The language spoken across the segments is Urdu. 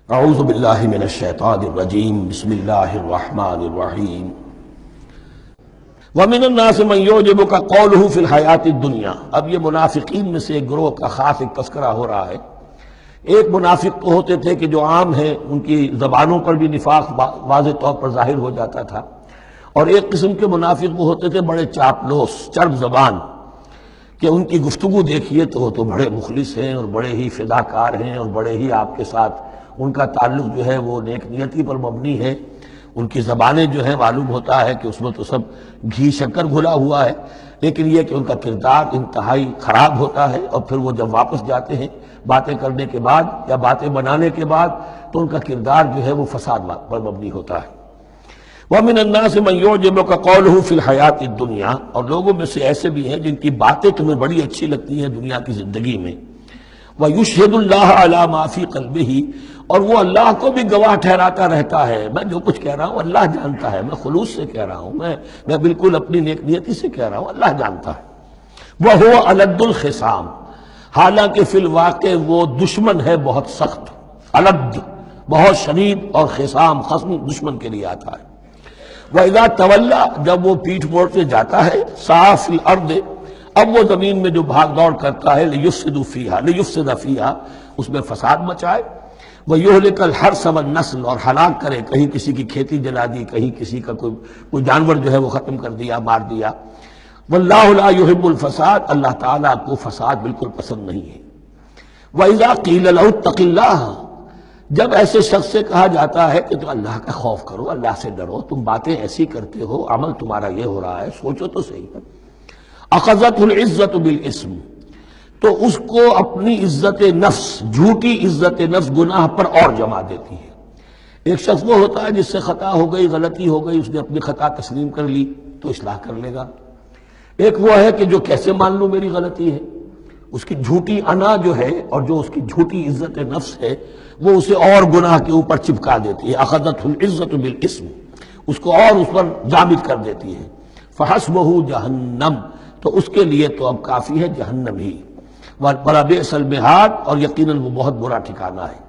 اعوذ باللہ من الشیطان الرجیم بسم اللہ الرحمن الرحیم ومن الناس من یعجبک قولہ فی الحیاۃ الدنیا۔ اب یہ منافقین میں سے ایک گروہ کا خاص ایک تذکرہ ہو رہا ہے۔ ایک منافق تو ہوتے تھے کہ جو عام ہیں، ان کی زبانوں پر بھی نفاق واضح طور پر ظاہر ہو جاتا تھا، اور ایک قسم کے منافق وہ ہوتے تھے بڑے چاپلوس چرب زبان، کہ ان کی گفتگو دیکھیے تو وہ تو بڑے مخلص ہیں اور بڑے ہی فداکار ہیں اور بڑے ہی آپ کے ساتھ ان کا تعلق جو ہے وہ نیک نیتی پر مبنی ہے۔ ان کی زبانیں جو ہیں معلوم ہوتا ہے کہ اس میں تو سب گھی شکر گھلا ہوا ہے، لیکن یہ کہ ان کا کردار انتہائی خراب ہوتا ہے، اور پھر وہ جب واپس جاتے ہیں باتیں کرنے کے بعد یا باتیں بنانے کے بعد تو ان کا کردار جو ہے وہ فساد پر مبنی ہوتا ہے۔ وَمِنَ النَّاسِ مَن يُعْجِبُكَ قَوْلُهُ فِي الْحَيَاةِ الدُّنْيَا، اور لوگوں میں سے ایسے بھی ہیں جن کی باتیں تمہیں بڑی اچھی لگتی ہیں دنیا کی زندگی میں۔ وَيُشْهِدُ اللَّهَ عَلَى مَا فِي قَلْبِهِ، اور وہ اللہ کو بھی گواہ ٹھہراتا رہتا ہے، میں جو کچھ کہہ رہا ہوں اللہ جانتا ہے، میں خلوص سے کہہ رہا ہوں، میں بالکل اپنی نیک نیتی سے کہہ رہا ہوں، اللہ جانتا ہے۔ وَهُوَ أَلَدُّ الْخِصَامِ، حالانکہ فی الواقع وہ دشمن ہے بہت سخت، الد بہت شدید، اور خصام خصم دشمن کے لیے آتا ہے۔ وَإِذَا تَوَلَّى، جب وہ پیٹھ موڑ کے جاتا ہے، سعى فِي الْأَرْضِ، اب وہ زمین میں جو بھاگ دوڑ کرتا ہے، لِيُفْسِدَ فِيهَا، اس میں فساد مچائے، وَيُهْلِكَ الْحَرْثَ وَالنَّسْلَ، اور ہلاک کرے، کہیں کسی کی کھیتی جلا دی، کہیں کسی کا کوئی جانور جو ہے وہ ختم کر دیا، مار دیا۔ وَاللَّهُ لَا يُحِبُّ الْفَسَادَ، اللہ تعالیٰ کو فساد بالکل پسند نہیں ہے۔ وَإِذَا قِيلَ لَهُ اتَّقِ اللَّهَ، جب ایسے شخص سے کہا جاتا ہے کہ تو اللہ کا خوف کرو، اللہ سے ڈرو، تم باتیں ایسی کرتے ہو، عمل تمہارا یہ ہو رہا ہے، سوچو تو صحیح۔ اخذت العزت بالاسم، تو اس کو اپنی عزت نفس، جھوٹی عزت نفس گناہ پر اور جما دیتی ہے۔ ایک شخص وہ ہوتا ہے جس سے خطا ہو گئی، غلطی ہو گئی، اس نے اپنی خطا تسلیم کر لی تو اصلاح کر لے گا۔ ایک وہ ہے کہ جو کیسے مان لوں میری غلطی ہے، اس کی جھوٹی انا جو ہے اور جو اس کی جھوٹی عزت نفس ہے وہ اسے اور گناہ کے اوپر چپکا دیتی ہے۔ اخذت العزت بالاسم، اس کو اور اس پر ضابط کر دیتی ہے۔ فحسبہ جہنم، تو اس کے لیے تو اب کافی ہے جہنم ہی۔ وَلَبِئْسَ الْمِہَادُ، اور یقیناً وہ بہت برا ٹھکانہ ہے۔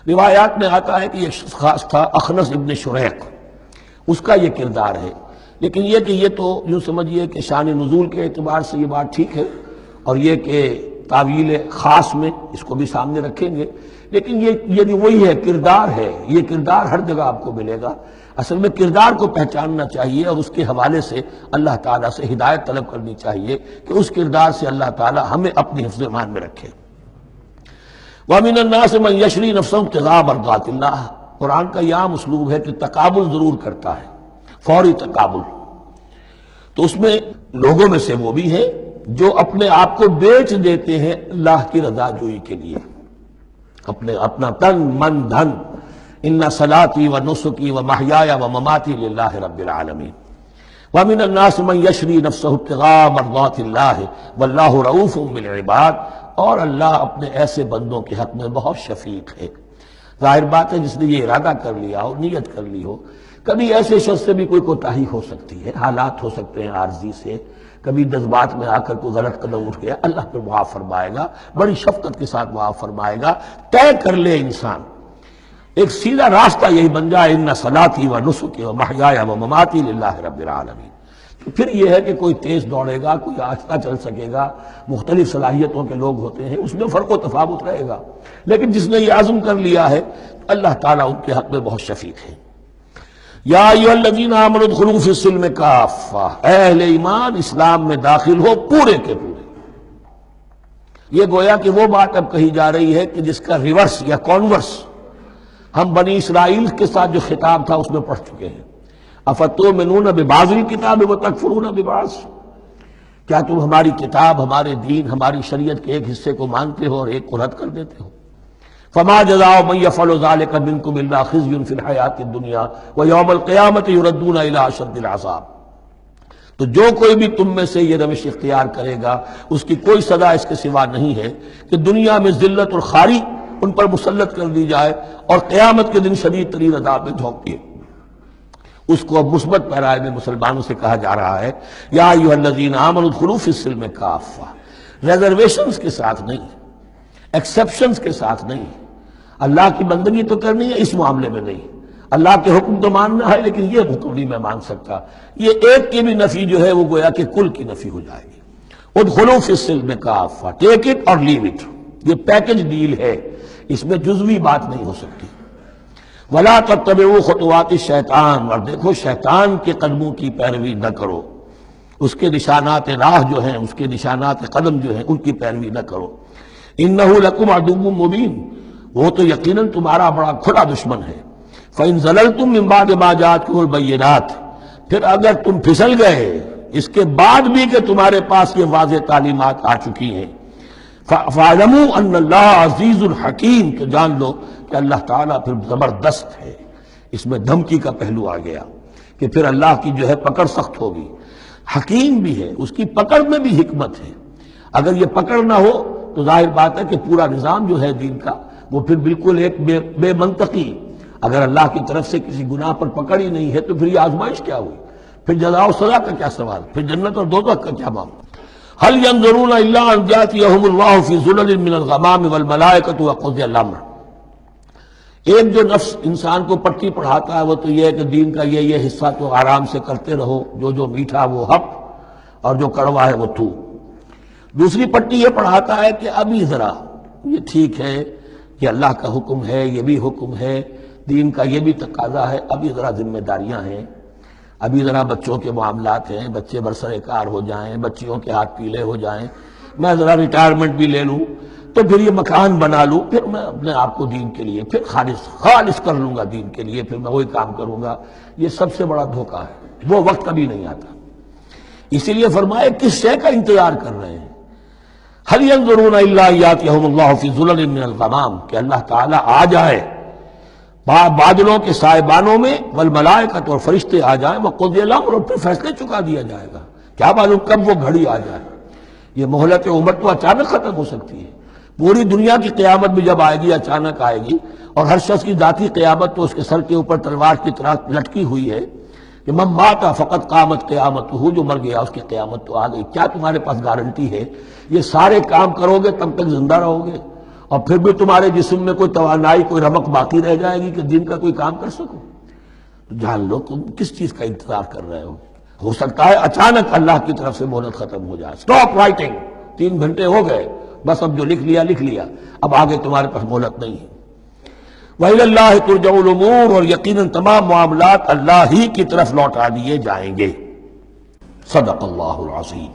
روایات میں آتا ہے کہ یہ شخص خاص تھا اخنس ابن شریق، اس کا یہ کردار ہے، لیکن یہ کہ یہ تو یوں سمجھیے کہ شان نزول کے اعتبار سے یہ بات ٹھیک ہے، اور یہ کہ تعویل خاص میں اس کو بھی سامنے رکھیں گے، لیکن یہ وہی ہے، کردار ہے، یہ کردار ہر جگہ آپ کو ملے گا۔ اصل میں کردار کو پہچاننا چاہیے، اور اس کے حوالے سے اللہ تعالیٰ سے ہدایت طلب کرنی چاہیے کہ اس کردار سے اللہ تعالیٰ ہمیں اپنی حفظ ایمان میں رکھے۔ وَمِنَ النَّاسِ مَن يَشْرِي نَفْسَهُ ابْتِغَاءَ مَرْضَاتِ اللَّهِ، قرآن کا یہ عام اسلوب ہے کہ تقابل ضرور کرتا ہے، فوری تقابل۔ تو اس میں لوگوں میں سے وہ بھی ہیں جو اپنے آپ کو بیچ دیتے ہیں اللہ کی رضا جوئی کے لیے، اپنا تن من دھن، ان صلاتی و نسکی و محیای و مماتی للہ رب العالمین۔ ومن الناس من یشری نفسہ ابتغاء مرضات اللہ واللہ رؤوف بالعباد، اور اللہ اپنے ایسے بندوں کے حق میں بہت شفیق ہے۔ ظاہر بات ہے جس نے یہ ارادہ کر لیا ہو، نیت کر لی ہو، کبھی ایسے شخص سے بھی کوئی کوتاہی ہو سکتی ہے، حالات ہو سکتے ہیں عارضی سے، کبھی جذبات میں آ کر کوئی غلط قدم اٹھ گیا، اللہ پہ معاف فرمائے گا، بڑی شفقت کے ساتھ معاف فرمائے گا۔ طے کر لے انسان، ایک سیدھا راستہ یہی بن جائے، ان صلاتی و نسکی و محیای و مماتی للہ رب العالمین۔ تو پھر یہ ہے کہ کوئی تیز دوڑے گا، کوئی آہستہ چل سکے گا، مختلف صلاحیتوں کے لوگ ہوتے ہیں، اس میں فرق و تفاوت رہے گا، لیکن جس نے یہ عزم کر لیا ہے اللہ تعالیٰ ان کے حق میں بہت شفیق ہے۔ یا ایھا الذین آمنوا ادخلوا فی السلم کافہ، اے اہل ایمان اسلام میں داخل ہو پورے کے پورے۔ یہ گویا کہ وہ بات اب کہی جا رہی ہے کہ جس کا ریورس یا کانورس ہم بنی اسرائیل کے ساتھ جو خطاب تھا اس میں پڑھ چکے ہیں۔ افتؤمنون ببعض الکتاب وتکفرون ببعض، کیا تم ہماری کتاب، ہمارے دین، ہماری شریعت کے ایک حصے کو مانتے ہو اور ایک کو رد کر دیتے ہو؟ فما جزاء من يفعل ذلك منكم الا خزي في الحياة الدنيا ويوم القيامة يردون الى اشد العذاب، تو جو کوئی بھی تم میں سے یہ روش اختیار کرے گا اس کی کوئی سزا اس کے سوا نہیں ہے کہ دنیا میں ذلت اور خواری ان پر مسلط کر دی جائے، اور قیامت کے دن شدید ترین عذاب میں جھونک دیے۔ اس کو اب مثبت پیرائے میں مسلمانوں سے کہا جا رہا ہے، یا ایھا الذین آمنوا ادخلوا فی السلم کافہ، ریزرویشنز کے ساتھ نہیں، ایکسیپشنز کے ساتھ نہیں، اللہ کی بندگی تو کرنی ہے، اس معاملے میں نہیں۔ اللہ کے حکم تو ماننا ہے لیکن یہ حکم نہیں میں مان سکتا، یہ ایک کی بھی نفی جو ہے وہ گویا کہ کل کی نفی ہو جائے گی۔ ادخلوا فی السلم کافہ، ٹیک اٹ اور لیو اٹ، یہ پیکج ڈیل ہے، اس میں جزوی بات نہیں ہو سکتی۔ ولا تتبعوا خطوات الشیطان، اور دیکھو شیطان کے قدموں کی پیروی نہ کرو، اس کے نشانات راہ جو ہیں، اس کے نشانات قدم جو ہیں ان کی پیروی نہ کرو۔ انہ لکم عدو مبین، وہ تو یقیناً تمہارا بڑا کھلا دشمن ہے۔ فإن زللتم من بعد ما جاءتكم البینات، پھر اگر تم پھسل گئے اس کے بعد بھی کہ تمہارے پاس یہ واضح تعلیمات آ چکی ہیں، فاعلموا ان اللہ عزیز الحکیم، کہ جان لو کہ اللہ تعالیٰ پھر زبردست ہے۔ اس میں دھمکی کا پہلو آ گیا کہ پھر اللہ کی جو ہے پکڑ سخت ہوگی، حکیم بھی ہے، اس کی پکڑ میں بھی حکمت ہے۔ اگر یہ پکڑ نہ ہو تو ظاہر بات ہے کہ پورا نظام جو ہے دین کا وہ پھر بالکل ایک بے منطقی، اگر اللہ کی طرف سے کسی گناہ پر پکڑ ہی نہیں ہے تو پھر یہ آزمائش کیا ہوئی، پھر جزا و سزا کا کیا سوال، پھر جنت اور دوزخ کا کیا معاملہ۔ هل ينظرون الا ان ياتيهم الله في ظلل من الغمام والملائكة وقضي الامر۔ ایک جو نفس انسان کو پٹی پڑھاتا ہے وہ تو یہ ہے کہ دین کا یہ حصہ تو آرام سے کرتے رہو، جو میٹھا وہ حق اور جو کڑوا ہے وہ تو۔ دوسری پٹی یہ پڑھاتا ہے کہ ابھی ذرا یہ ٹھیک ہے، یہ اللہ کا حکم ہے، یہ بھی حکم ہے، دین کا یہ بھی تقاضا ہے، ابھی ذرا ذمہ داریاں ہیں، ابھی ذرا بچوں کے معاملات ہیں، بچے برسر کار ہو جائیں، بچیوں کے ہاتھ پیلے ہو جائیں، میں ذرا ریٹائرمنٹ بھی لے لوں، تو پھر یہ مکان بنا لوں، پھر میں اپنے آپ کو دین کے لیے پھر خالص کر لوں گا، دین کے لیے پھر میں وہی کام کروں گا۔ یہ سب سے بڑا دھوکہ ہے، وہ وقت کبھی نہیں آتا۔ اسی لیے فرمائے کس شے کا انتظار کر رہے ہیں؟ هل ينظرون الا ان ياتيهم الله في ظلل من الغمام، کہ اللہ تعالیٰ آ جائے بادلوں کے سائبانوں میں، والملائکۃ اور فرشتے آ جائیں، وقضی الامر اور پھر فیصلے چکا دیا جائے گا۔ کیا معلوم کب وہ گھڑی آ جائے، یہ مہلت عمر تو اچانک ختم ہو سکتی ہے۔ پوری دنیا کی قیامت بھی جب آئے گی اچانک آئے گی، اور ہر شخص کی ذاتی قیامت تو اس کے سر کے اوپر تلوار کی طرح لٹکی ہوئی ہے کہ من مات فقط قامت قیامتہ، جو مر گیا اس کی قیامت تو آ گئی۔ کیا تمہارے پاس گارنٹی ہے یہ سارے کام کرو گے تب تک زندہ رہو گے اور پھر بھی تمہارے جسم میں کوئی توانائی، کوئی رمق باقی رہ جائے گی کہ دین کا کوئی کام کر سکو؟ تو جان لو تم کس چیز کا انتظار کر رہے ہو سکتا ہے اچانک اللہ کی طرف سے مہلت ختم ہو جائے، سٹاپ رائٹنگ، 3 گھنٹے ہو گئے، بس اب جو لکھ لیا، اب آگے تمہارے پاس مہلت نہیں ہے۔ وَإِلَى اللَّهِ تُرْجَعُ الْأُمُورُ، اور یقیناً تمام معاملات اللہ ہی کی طرف لوٹا دیے جائیں گے۔ صدق اللہ العظیم۔